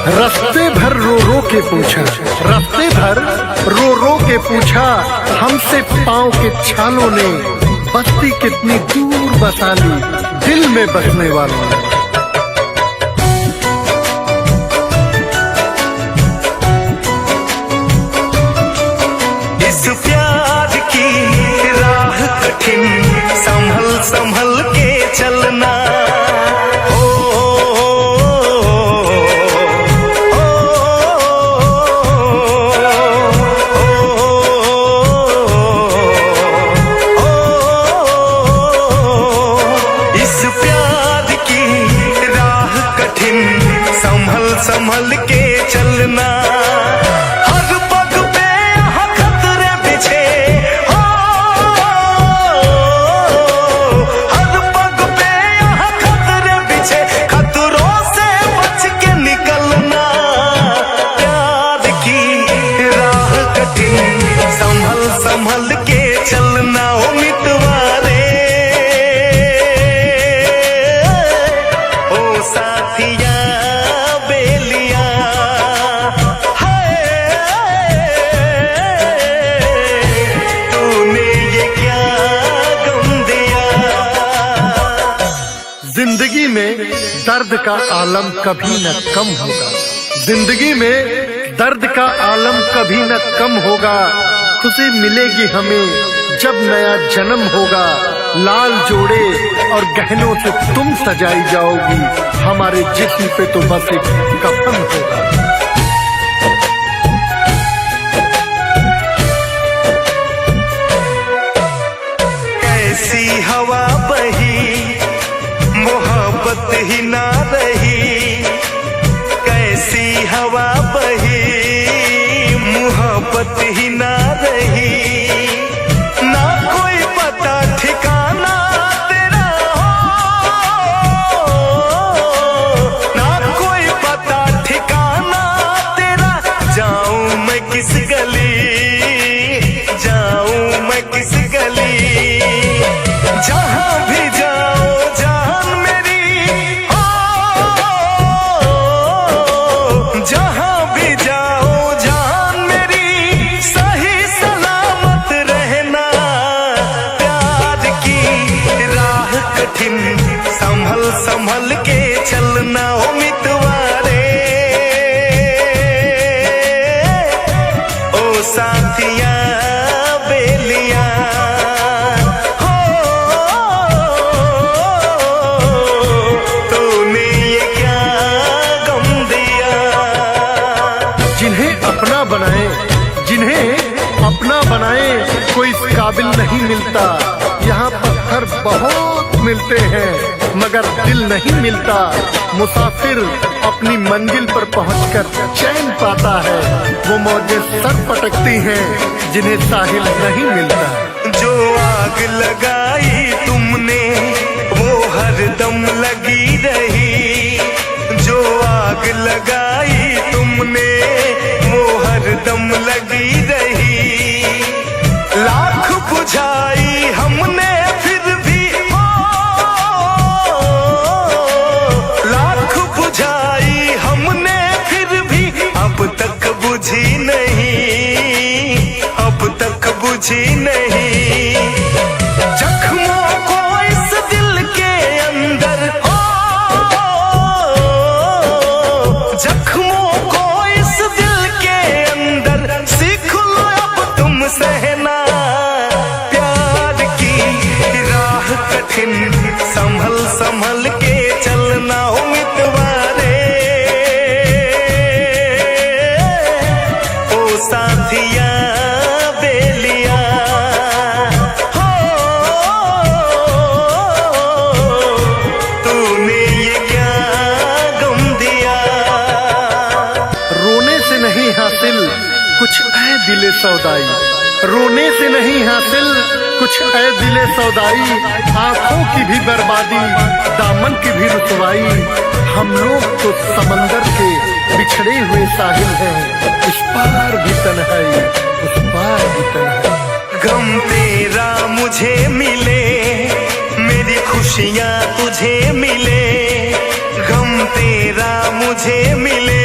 रास्ते भर रो रो के पूछा, रास्ते भर रो रो के पूछा, हमसे पाँव के छालों ने बस्ती कितनी दूर बसा ली दिल में बसने वालों ने। इस प्यार की राह कठिन संभल संभल के चलना। संभल के चलना, हर पग पे यहाँ खतरे बिछे हो, हर पग पे यहाँ खतरे बिछे, खतरों से बच के निकलना। प्यार की राह कठिन संभल संभल के चलना। ओ मितवारे ओ साथिया जिंदगी में दर्द का आलम कभी न कम होगा, जिंदगी में दर्द का आलम कभी न कम होगा। खुशी मिलेगी हमें जब नया जन्म होगा, लाल जोड़े और गहनों से तुम सजाई जाओगी, हमारे जिस्म पे तो बस एक कफन होगा। कैसी हवा बही मोहब्बत ही ना रही, कैसी हवा बही मोहब्बत ही ना रही। ना कोई पता ठिकाना तेरा हो, ना कोई पता ठिकाना तेरा। जाऊं मैं किस गली, जाऊं मैं किस गली, जहां भी जाओ जान मेरी हो, जहां भी जाओ जान मेरी, सही सलामत रहना। प्यार की राह कठिन संभल संभल के चलना। ओ मितवारे ओ साथिया बेलिया, बनाए जिन्हें अपना बनाए कोई इस काबिल नहीं मिलता। यहाँ पत्थर बहुत मिलते हैं मगर दिल नहीं मिलता। मुसाफिर अपनी मंजिल पर पहुंचकर चैन पाता है, वो मौजें सर पटकती हैं जिन्हें साहिल नहीं मिलता। जो आग लगाई तुमने वो हरदम लगी रही, जो आग लगाई तुमने वो हरदम लगी रही। लाख बुझाई हमने फिर भी लाख बुझाई हमने फिर भी, अब तक बुझी नहीं, अब तक बुझी नहीं। जख्मों को इस दिल के अंदर जख्मों को इस दिल के अंदर सीख लो अब तुम सहना। प्यार की राह कठिन संभल संभल के चलना। ओ मितवारे ओ साथिया बेलिया, तूने ये क्या गम दिया। रोने से नहीं हासिल कुछ ऐ दिले सौदाई, रोने से नहीं हासिल कुछ ऐ दिले सौदाई। आंखों की भी बर्बादी, दामन की भी रुसवाई। हम लोग तो समंदर के बिछड़े हुए साहिल हैं, इस पार भी तन्हाई उस पार भी तन्हाई। गम तेरा मुझे मिले, मेरी खुशियाँ तुझे मिले, गम तेरा मुझे मिले,